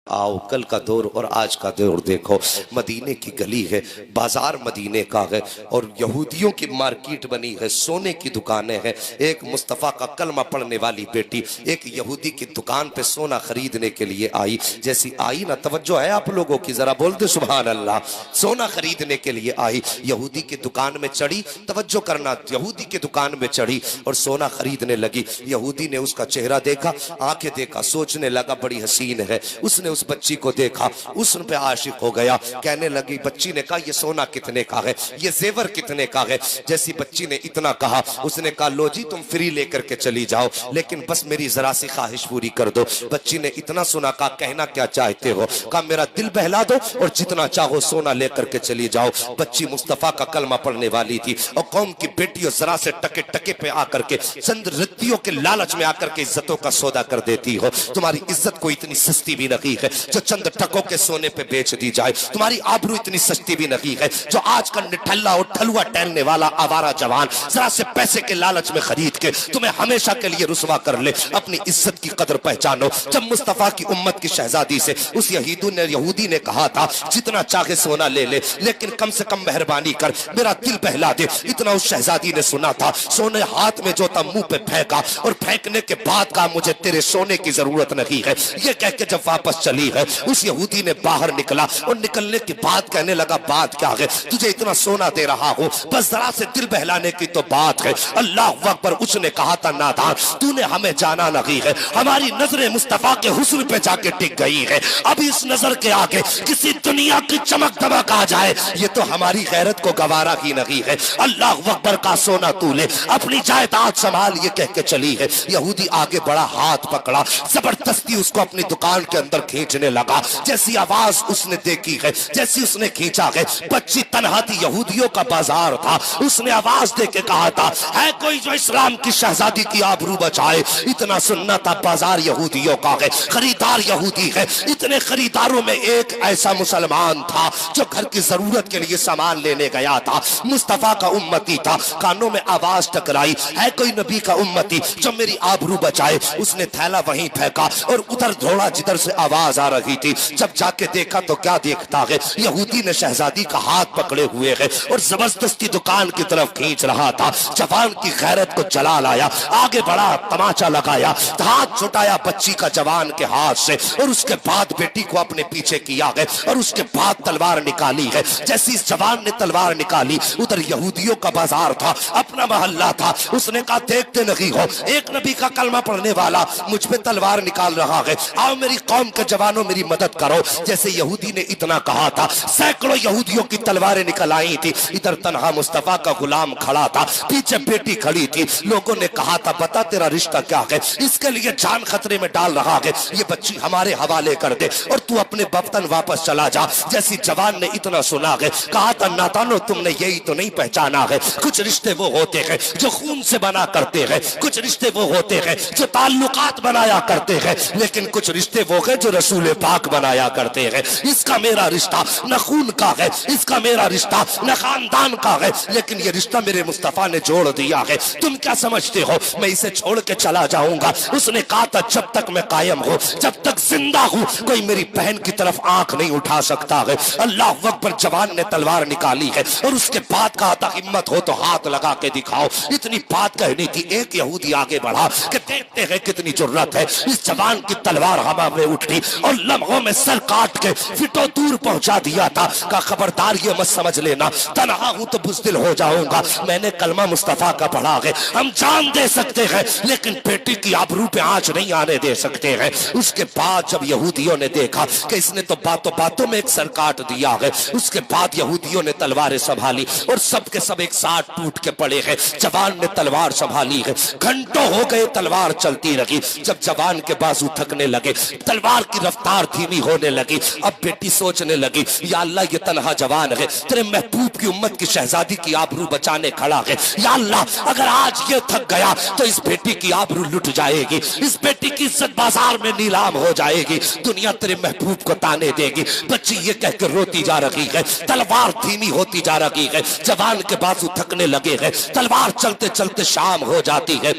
आओ कल का दौर और आज का दौर देखो। मदीने की गली है, बाजार मदीने का है और यहूदियों की मार्केट बनी है, सोने की दुकानें हैं। एक मुस्तफ़ा का कलमा पढ़ने वाली बेटी एक यहूदी की दुकान पे सोना खरीदने के लिए आई। जैसी आई ना, तवज्जो है आप लोगों की, जरा बोल दे सुभान अल्लाह। सोना खरीदने के लिए आई, यहूदी की दुकान में चढ़ी, तवज्जो करना, यहूदी की दुकान में चढ़ी और सोना खरीदने लगी। यहूदी ने उसका चेहरा देखा, आंखें देखा, सोचने लगा बड़ी हसीन है। उसने उस बच्ची को देखा, उस पे आशिक हो गया। कहने लगी, बच्ची ने कहा, ये सोना कितने का है, ये जेवर कितने का है। जैसी बच्ची ने इतना कहा, उसने कहा, लो जी तुम फ्री लेकर के चली जाओ, लेकिन बस मेरी जरा सी ख्वाहिश पूरी कर दो। बच्ची ने इतना सुना, कहा कहना क्या चाहते हो। कहा मेरा दिल बहला दो और जितना चाहो सोना लेकर के चली जाओ। बच्ची मुस्तफा का कलमा पढ़ने वाली थी और कौम की बेटियों जरा से टके टके पे आकर के चंद रत्तियों के लालच में आकर के इज्जतों का सौदा कर देती हो। तुम्हारी इज्जत को इतनी सस्ती भी नहीं है जो चंद टकों के सोने पे बेच दी जाए। तुम्हारी आबरू इतनी सस्ती भी नहीं है जो आज का निठल्ला और ठलुआ टहलने वाला आवारा जवान जरा से पैसे के लालच में खरीद के तुम्हें हमेशा के लिए रुसवा कर ले। अपनी इज्जत की कदर पहचानो। जब मुस्तफा की उम्मत की शहजादी से उस यहूदी ने कहा था, जितना चाहे सोना ले ले, लेकिन कम से कम मेहरबानी कर, मेरा दिल बहला दे। इतना उस शहजादी ने सुना था, सोने हाथ में जो था मुंह पे फेंका और फेंकने के बाद कहा, मुझे तेरे सोने की जरूरत नहीं है। ये कह के जब वापस चली है, उस यहूदी ने बाहर निकला और निकलने के बाद कहने लगा, बात क्या है, तुझे इतना सोना दे रहा हूं, बस जरा से दिल बहलाने की तो बात है। अल्लाह अकबर। उसने कहा था, नादान, तूने हमें जाना नहीं है, हमारी नजरें मुस्तफा के हुस्न पे जाके टिक गई है। अब इस नजर के आगे किसी दुनिया की चमक दमक आ जाए, ये तो हमारी गैरत को गवारा ही नहीं है। अल्लाह अकबर का सोना तू ले, अपनी जायदाद संभाल, ये कह के चली है। यहूदी आगे बढ़ा, हाथ पकड़ा, जबरदस्ती उसको अपनी दुकान के अंदर खींचने लगा। जैसी आवाज उसने देखी है, जैसी उसने खींचा है, बच्ची तन्हा थी, यहूदियों का बाजार था। उसने आवाज दे के कहा था, है कोई जो इस्लाम की शहजादी की आबरू बचाए। इतना सुनना था, बाजार यहूदियों का है, खरीदार यहूदी है। इतने खरीदारों में एक ऐसा मुसलमान था जो घर की जरूरत के लिए सामान लेने गया था, मुस्तफा का उम्मती था। कानों में आवाज टकराई, है कोई नबी का उम्मती जो मेरी आबरू बचाए। उसने थैला वहीं फेंका और उधर दौड़ा जिधर से आवाज आ रही थी। जब जाके देखा तो क्या देखता है, यहूदी ने शहजादी का हाथ पकड़े हुए है और जबरदस्ती दुकान की तरफ खींच रहा था। जवान की गैरत को जला लाया, आगे बढ़ा, तमाचा लगाया, हाथ छुटाया बच्ची का जवान के हाथ से और उसके बाद बेटी को अपने पीछे किया है और उसके बाद तलवार निकाली है। जैसी इस जवान ने तलवार निकाली, उधर यहूदियों का बाजार था, अपना मोहल्ला था। उसने कहा, देखते नहीं हो, एक नबी का कलमा पढ़ने वाला मुझ पे तलवार निकाल रहा है, आओ मेरी कौम के जवानों मेरी मदद करो। जैसे यहूदी ने इतना कहा था, सैकड़ों यहूदियों की तलवारें निकल आई थी। इधर तन्हा मुस्तफा का गुलाम खड़ा था, पीछे बेटी खड़ी थी। लोगों ने कहा था, बता तेरा रिश्ता क्या है, इसके लिए जान खतरे में डाल रहा है, ये बच्ची हमारे हवाले कर दे और तू अपने वतन वापस चला जा। जैसी जवान ने इतना सुना है, कहा था, नादानो तुमने यही तो नहीं पहचाना है, कुछ रिश्ते वो होते हैं जो खून से बना करते हैं, कुछ रिश्ते वो होते हैं जो ताल्लुकात बनाया करते हैं, लेकिन कुछ रिश्ते वो है जो रसूल पाक बनाया करते हैं। इसका मेरा रिश्ता न खून का है, इसका मेरा रिश्ता न खानदान का है, लेकिन ये रिश्ता मेरे मुस्तफा ने जोड़ दिया है। तुम क्या समझते हो मैं इसे छोड़ के चला जाऊंगा? उसने कहा था, जब तक मैं कायम हूं, जब तक जिंदा हूं, कोई मेरी बहन की तरफ आंख नहीं उठा सकता है। अल्लाह अकबर। जवान ने तलवार निकाली है और उसके बाद कहा था, हिम्मत हो तो हाथ लगा के दिखाओ। इतनी बात कहनी थी, एक यहूदी आगे बढ़ा कि देखते हैं कितनी जुर्रत है। इस जवान की तलवार हवा में उठी और लम्हों में सर काट के फिटो दूर पहुंचा दिया था। का खबरदार ये मत समझ लेना, तन्हा हूं तो बुज़दिल हो जाऊंगा, मैंने कलमा मुस्तफा का पढ़ा है। हम जान दे सकते हैं लेकिन बेटी की आबरू पे आंच नहीं आने दे सकते हैं। उसके बाद जब यहूदियों ने देखा कि इसने तो बातों बातों में एक सर काट दिया है, उसके बाद यहूदियों ने तलवारें संभाली और सब के सब एक साथ टूट के पड़े हैं। जवान ने तलवार संभाली है, घंटों हो गए तलवार चलती रही। जब जवान के बाजू थकने लगे, तलवार की रफ्तार धीमी होने लगी। अब बेटी सोचने लगी, या अल्लाह ये तन्हा जवान है, तेरे महबूब की उम्मत की शहजादी की आबरू बचाने खड़ा है। या अल्लाह, अगर आज ये थक गया तो इस बेटी की आबरू लुट जाएगी, इस बेटी की इज्जत बाजार में नीलाम हो जाएगी, दुनिया तेरे महबूब को ताने देगी। बच्ची ये कहकर रोती जा रही है, तलवार धीमी होती जा रही है, जवान के बाजू थकने लगे हैं। तलवार चलते चलते शाम हो जाती है।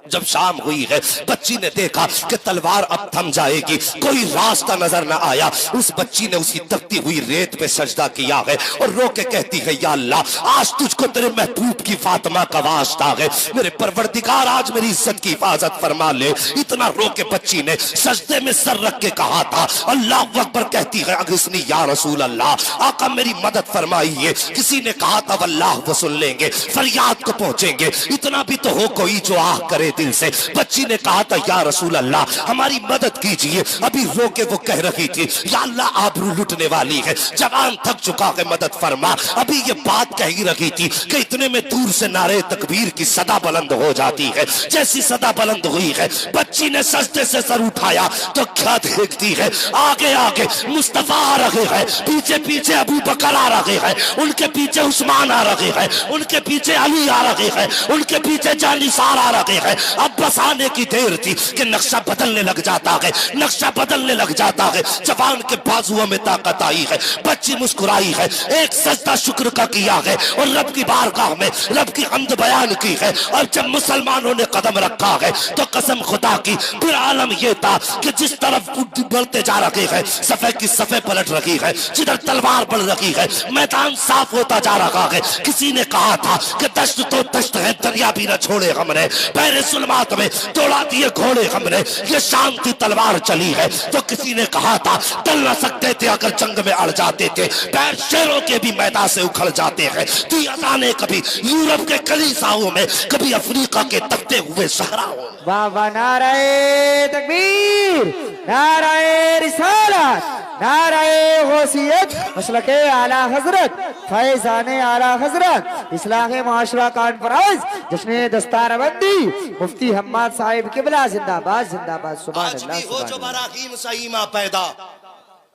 जब शाम हुई है, बच्ची ने देखा कि तलवार अब थम जाएगी, कोई रास्ता नजर न आया। उस बच्ची ने उसी तपती हुई रेत पे सजदा किया है और रो के कहती है, या अल्लाह, आज तुझको तेरे महबूब की फातिमा का वास्ता है, मेरे परवरदिगार आज मेरी इज्जत की हिफाजत फरमा ले। इतना रो के बच्ची ने सजदे में सर रख के कहा था, अल्लाह अकबर। कहती है, अगस्नी या रसूल अल्लाह, आका मेरी मदद फरमाइए। किसी ने कहा था, वल्लाह वो सुन लेंगे, फरियाद को पहुंचेंगे। इतना भी तो हो कोई जो आह करे दिल से। बच्ची ने कहा था, या रसूल अल्लाह, हमारी मदद कीजिए। अभी रो के वो कह रही थी, या अल्लाह, आबरू लुटने वाली है, जवान थक चुका है, मदद फरमा। अभी ये बात कह ही रही थी कि इतने में दूर से नारे तकबीर की सदा बुलंद हो जाती है। जैसी सदा बुलंद हुई है, बच्ची ने सजदे से सर उठाया तो क्या देखती है, आगे आगे मुस्तफा आ रहे हैं, पीछे पीछे अबू बकर आ रहे हैं, उनके पीछे उस्मान आ रहे हैं, उनके पीछे अली आ रहे हैं, उनके पीछे जानिसार आ रहे हैं। अब बस आने की देर थी कि नक्शा बदलने लग जाता है, नक्शा बदलने लग जाता है। जवान के बाजुओं में ताकत आई है, बच्ची मुस्कुराई है, एक सजदा शुक्र का किया है और रब की बारगाह में रब की हम्द बयान की है। और जब मुसलमानों ने कदम रखा है तो कसम खुदा की फिर आलम यह था कि जिस तरफ बढ़ते जा रहे हैं, सफे की सफे पलट रही है, जिधर तलवार बढ़ रही है, मैदान साफ होता जा रहा है। किसी ने कहा था कि दश्त तो दश्त है, दरिया भी न छोड़े हमने, पैरे सुलमात में दौड़ा दिए घोड़े हमने, ये शांति तलवार चली है। तो किसी ने कहा था, टल न सकते थे अगर जंग में अड़ जाते थे, पैर शेरों के भी मैदान से उखड़ जाते हैं। तू अजाने कभी यूरोप के कलीसाओं में, कभी अफ्रीका के तपते हुए सहराओं। वाह वाह, नाराए तकबीर, नाराए रिसालत, नाराए गौसियत, मसलके आला हजरत, फैज़ाने आला हजरत, इस्लाहे माशरा कॉन्फ्रेंस, जश्न दस्तारबंदी, मुफ्ती हम्माद साहिब किबला जिंदाबाद जिंदाबाद। सुभान अल्लाह। आज भी हो जो बराकीम सईमा पैदा,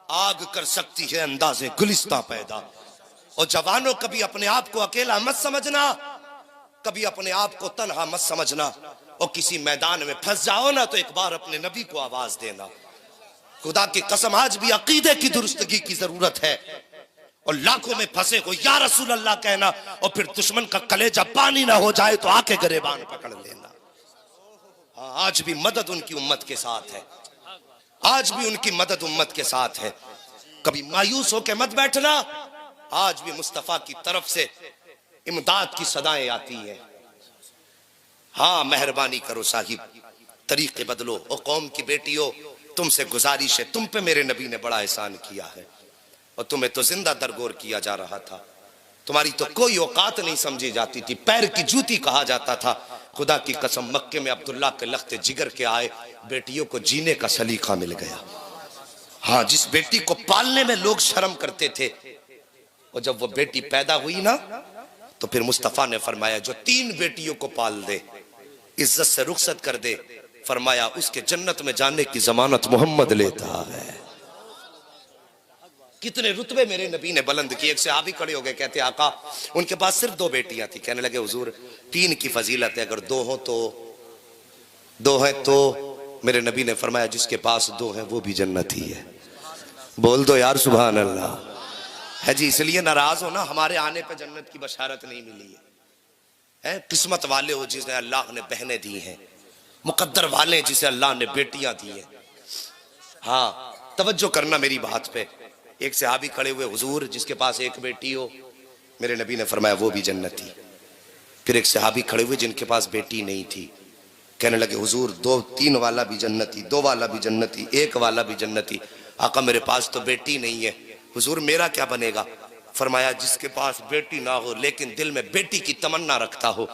आग कर सकती है अंदाज़े गुलिस्तां पैदा। और जवानों, कभी अपने आप को अकेला मत समझना, कभी अपने आप को तन्हा मत समझना। और किसी मैदान में फंस जाओ ना तो एक बार अपने नबी को आवाज देना। खुदा की कसम, आज भी अकीदे की दुरुस्तगी की जरूरत है। और लाखों में फंसे हो या रसूल अल्लाह कहना, और फिर दुश्मन का कलेजा पानी ना हो जाए तो आके गरेबान पकड़ लेना। हाँ, आज भी मदद उनकी उम्मत के साथ है, आज भी उनकी मदद उम्मत के साथ है। कभी मायूस होकर मत बैठना, आज भी मुस्तफा की तरफ से इमदाद की सदाएं आती हैं। हाँ, मेहरबानी करो साहिब, तरीके बदलो। और कौम की बेटियों, तुमसे गुजारिश है, तुम पे मेरे नबी ने बड़ा एहसान किया है और तुम्हें तो जिंदा दरगोर किया जा रहा था। तुम्हारी तो कोई औकात नहीं समझी जाती थी, पैर की जूती कहा जाता था। खुदा की कसम, मक्के में अब्दुल्ला के लख्ते जिगर के आए बेटियों को जीने का सलीका मिल गया। हाँ, जिस बेटी को पालने में लोग शर्म करते थे, और जब वो बेटी पैदा हुई ना, तो फिर मुस्तफा ने फरमाया, जो 3 बेटियों को पाल दे, इज्जत से रुखसत कर दे, फरमाया उसके जन्नत में जाने की जमानत मोहम्मद लेता है। कितने रुतबे मेरे नबी ने बुलंद किए। एक सहाबी खड़े हो गए, कहते आका, उनके पास सिर्फ 2 बेटियां थी। कहने लगे, हुजूर 3 की फजीलत है, अगर 2 हो तो 2 है तो। मेरे नबी ने फरमाया, जिसके पास 2 है वो भी जन्नती है। बोल दो यार सुभान अल्लाह। है जी, इसलिए नाराज हो ना, हमारे आने पे जन्नत की बशारत नहीं मिली है। किस्मत वाले हो जिसे अल्लाह ने बहनें दी हैं, मुकद्दर वाले जिसे अल्लाह ने बेटियां दी हैं। हाँ, तवज्जो करना मेरी बात पे। एक सहाबी खड़े हुए, हुजूर जिसके पास 1 बेटी हो, मेरे नबी ने फरमाया वो भी जन्नती। फिर एक सहाबी खड़े हुए जिनके पास बेटी नहीं थी, कहने लगे, हुजूर 2-3 वाला भी जन्नती, 2 वाला भी जन्नती, 1 वाला भी जन्नती। आका, मेरे पास तो बेटी नहीं है, हुजूर मेरा क्या बनेगा? फरमाया, जिसके पास बेटी ना हो लेकिन दिल में बेटी की तमन्ना रखता हो,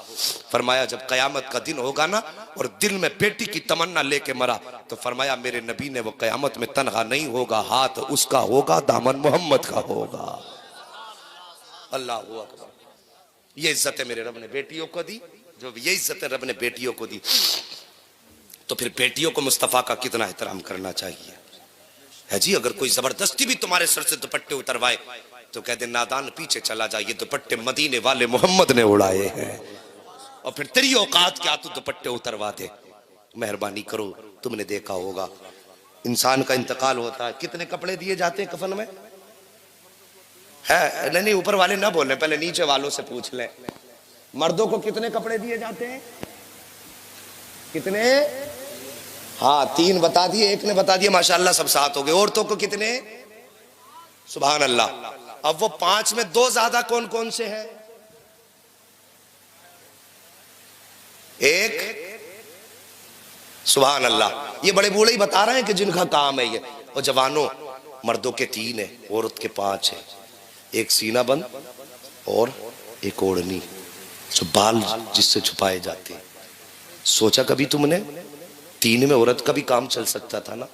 फरमाया जब कयामत का दिन होगा ना और दिल में बेटी की तमन्ना लेके मरा, तो फरमाया मेरे नबी ने, वो कयामत में तनहा नहीं होगा, हाथ उसका होगा, दामन मोहम्मद का होगा। अल्लाह अकबर। ये इज्जत मेरे रब ने बेटियों को दी, जो ये इज्जत रब ने बेटियों को दी, तो फिर बेटियों को मुस्तफा का कितना एहतराम करना चाहिए। है जी, अगर कोई जबरदस्ती भी तुम्हारे सर से दुपट्टे उतरवाए तो कहते नादान पीछे चला जा, ये दुपट्टे मदीने वाले मोहम्मद ने उड़ाए हैं। और फिर तेरी औकात क्या तू दुपट्टे उतरवा दे? मेहरबानी करो, तुमने देखा होगा इंसान का इंतकाल होता है, कितने कपड़े दिए जाते हैं कफन में? है नहीं, ऊपर वाले ना बोले, पहले नीचे वालों से पूछ ले, मर्दों को कितने कपड़े दिए जाते हैं? कितने? हाँ 3 बता दिए, एक ने बता दिया, माशाल्लाह सब 7 हो गए। औरतों को कितने? सुभान अल्लाह। अब वो 5 में 2 ज्यादा कौन कौन से हैं? एक, सुभान अल्लाह। ये बड़े बूढ़े ही बता रहे हैं कि जिनका काम है ये। और जवानों, मर्दों के 3 है, औरत के 5 है। एक सीना बंद और एक ओढ़नी, जो बाल जिससे छुपाए जाते हैं। सोचा कभी तुमने 3 में औरत का भी काम चल सकता था ना?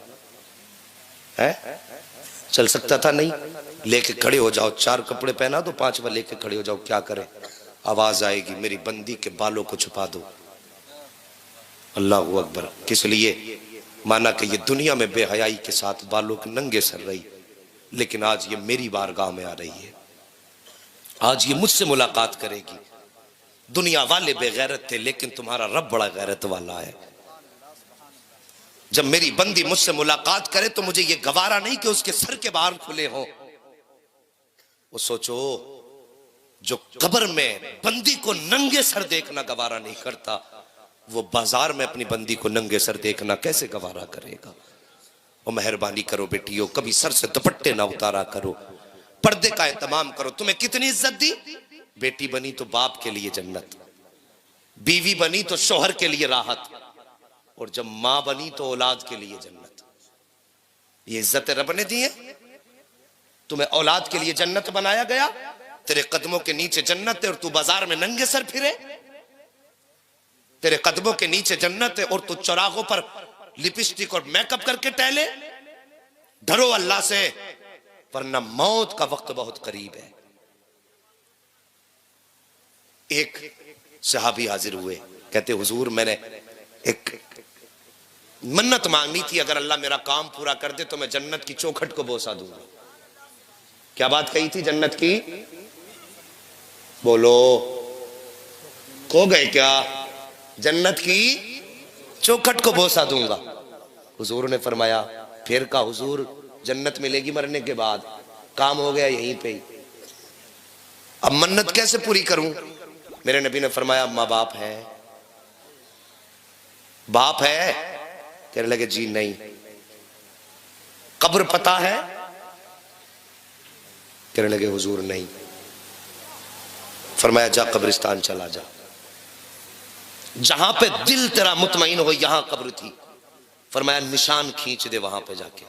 है चल सकता था? नहीं। लेके खड़े हो जाओ, 4 कपड़े पहना दो, 5वां लेके खड़े हो जाओ, क्या करें? आवाज आएगी, मेरी बंदी के बालों को छुपा दो। अल्लाहू अकबर। किस लिए? माना कि ये दुनिया में बेहयाई के साथ बालों के नंगे सर रही, लेकिन आज ये मेरी बारगाह में आ रही है, आज ये मुझसे मुलाकात करेगी। दुनिया वाले बेगैरत थे, लेकिन तुम्हारा रब बड़ा गैरत वाला है। जब मेरी बंदी मुझसे मुलाकात करे तो मुझे ये गवारा नहीं कि उसके सर के बाल खुले हों। वो सोचो, जो कब्र में बंदी को नंगे सर देखना गवारा नहीं करता, वो बाजार में अपनी बंदी को नंगे सर देखना कैसे गवारा करेगा? और मेहरबानी करो बेटियों, कभी सर से दुपट्टे ना उतारा करो, पर्दे का एहतमाम करो। तुम्हें कितनी इज्जत दी? बेटी बनी तो बाप के लिए जन्नत, बीवी बनी तो शोहर के लिए राहत, और जब मां बनी तो औलाद के लिए जन्नत। ये इज्जत रब ने दी है। तुम्हें औलाद के लिए जन्नत बनाया गया, तेरे कदमों के नीचे जन्नत है और तू बाजार में नंगे सर फिरे। तेरे कदमों के नीचे जन्नत है और तू चौराहों पर लिपस्टिक और मेकअप करके टहले। डरो अल्लाह से, वरना मौत का वक्त बहुत करीब है। एक सहाबी हाजिर हुए, कहते हुजूर मैंने एक मन्नत मांगनी थी, अगर अल्लाह मेरा काम पूरा कर दे तो मैं जन्नत की चौखट को बोसा दूंगा। क्या बात कही थी जन्नत की? बोलो, खो गए क्या? जन्नत की चौखट को बोसा दूंगा। हुजूर ने फरमाया, फिर का हुजूर जन्नत मिलेगी मरने के बाद, काम हो गया यहीं पे ही, अब मन्नत कैसे पूरी करूं? मेरे नबी ने फरमाया, माँ बाप है? बाप है? कहने लगे जी नहीं। कब्र पता है? कहने लगे हुजूर नहीं। फरमाया जा कब्रिस्तान चला जा, जहां पे दिल तेरा मुतमईन हो, यहां कब्र थी। फरमाया निशान खींच दे वहां पे जाके।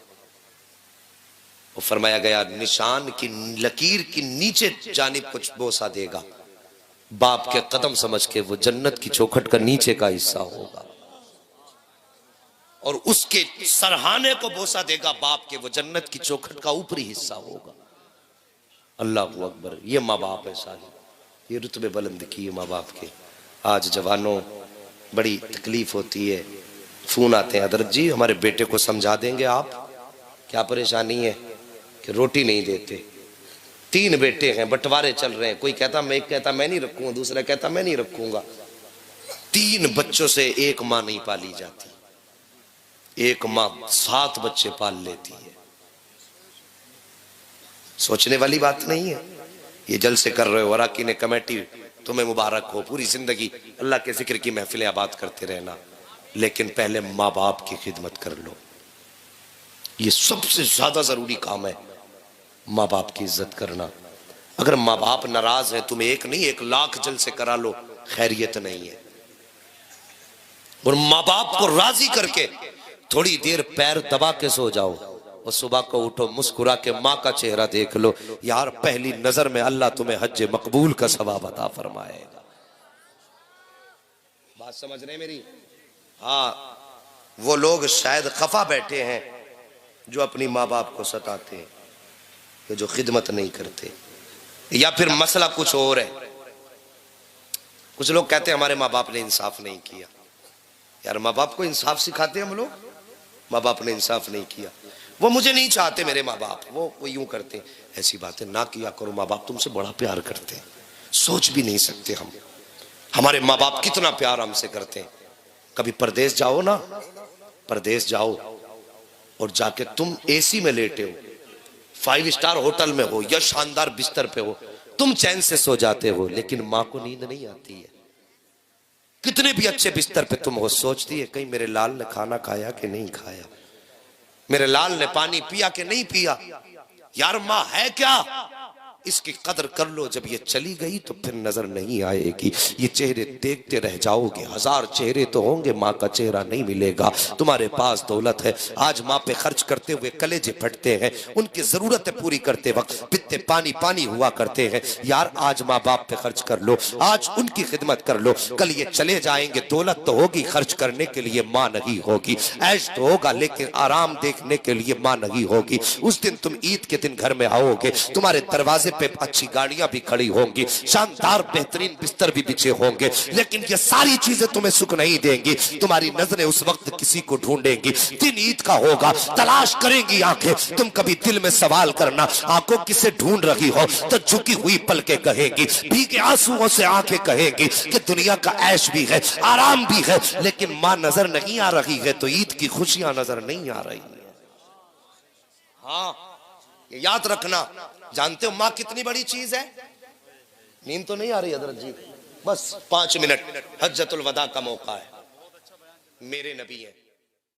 और फरमाया गया निशान की लकीर की नीचे जानिब कुछ बोसा देगा, बाप के कदम समझ के वो जन्नत की चौखट का नीचे का हिस्सा होगा, और उसके सरहाने को बोसा देगा बाप के, वो जन्नत की चौखट का ऊपरी हिस्सा होगा। अल्लाह अकबर। ये माँ बाप है सारी, ये रुतबे बुलंद किए माँ बाप के। आज जवानों बड़ी तकलीफ होती है, फोन आते हैं, हजरत जी हमारे बेटे को समझा देंगे आप, क्या परेशानी है कि रोटी नहीं देते। 3 बेटे हैं, बंटवारे चल रहे हैं, कोई कहता मैं, एक कहता मैं नहीं रखूंगा, दूसरा कहता मैं नहीं रखूंगा। 3 बच्चों से एक माँ नहीं पाली जाती, एक माँ 7 बच्चे पाल लेती है। सोचने वाली बात नहीं है। ये जलसे कर रहे हो, वराकी ने कमेटी, तुम्हें मुबारक हो, पूरी जिंदगी अल्लाह के जिक्र की महफिलें आबाद करते रहना, लेकिन पहले माँ बाप की खिदमत कर लो। ये सबसे ज्यादा जरूरी काम है, माँ बाप की इज्जत करना। अगर माँ बाप नाराज है, तुम्हें 1 नहीं 1 लाख जलसे करा लो, खैरियत नहीं है। और माँ बाप को राजी करके थोड़ी देर पैर दबा के सो जाओ, और सुबह को उठो मुस्कुरा के माँ का चेहरा देख लो, यार पहली नजर में अल्लाह तुम्हें हज मकबूल का सवाब अता फरमाएगा। बात समझ रहे मेरी? हाँ, वो लोग शायद खफा बैठे हैं जो अपनी माँ बाप को सताते हैं, जो खिदमत नहीं करते, या फिर मसला कुछ और है। कुछ लोग कहते हैं हमारे माँ बाप ने इंसाफ नहीं किया। यार माँ बाप को इंसाफ सिखाते हम लोग, माँ बाप ने इंसाफ नहीं किया, वो मुझे नहीं चाहते मेरे माँ बाप, वो यूं करते। ऐसी बातें ना किया करो, माँ बाप तुमसे बड़ा प्यार करते हैं, सोच भी नहीं सकते हम हमारे माँ बाप कितना प्यार हमसे करते हैं। कभी परदेश जाओ ना, परदेश जाओ और जाके तुम एसी में लेटे हो, 5 स्टार होटल में हो या शानदार बिस्तर पे हो, तुम चैन से सो जाते हो, लेकिन माँ को नींद नहीं आती है। कितने भी अच्छे बिस्तर पे तुम हो, सोचती है कहीं मेरे लाल ने खाना खाया कि नहीं खाया, मेरे लाल ने पानी पिया कि नहीं पिया। यार माँ है क्या, इसकी कदर कर लो। जब ये चली गई तो फिर नजर नहीं आएगी, ये चेहरे देखते रह जाओगे। हजार चेहरे तो होंगे, माँ का चेहरा नहीं मिलेगा। तुम्हारे पास दौलत है, आज माँ पे खर्च करते हुए कलेजे फटते हैं, उनकी जरूरतें पूरी करते वक्त बित्ते पानी पानी हुआ करते हैं। यार आज माँ बाप पे खर्च कर लो, आज उनकी खिदमत कर लो। कल ये चले जाएंगे, दौलत तो होगी, खर्च करने के लिए माँ नहीं होगी। ऐश तो होगा लेकिन आराम देखने के लिए माँ नहीं होगी। उस दिन तुम ईद के दिन घर में आओगे, तुम्हारे दरवाजे पे अच्छी गाड़ियां भी खड़ी होंगी, शानदार बेहतरीन बिस्तर भी बिछे होंगे, लेकिन ये सारी चीजें तुम्हें सुख नहीं देंगी। तुम्हारी नजरें उस वक्त किसी को ढूंढेंगी। दिन ईद का होगा, तलाश करेंगी आंखें। तुम कभी दिल में सवाल करना, आंखों किसे ढूंढ रही हो, तो झुकी हुई पलकें कहेंगी, भीगे आंसुओं से आंखें कहेंगी कि दुनिया का ऐश भी है, आराम भी है, लेकिन मां नजर नहीं आ रही है, तो ईद की खुशियां नजर नहीं आ रही है। हाँ ये याद रखना। जानते हो माँ कितनी बड़ी चीज है? नींद तो नहीं आ रही हजरत जी? बस 5 मिनट, हज्जतुल वदा का मौका है। मेरे नबी हैं।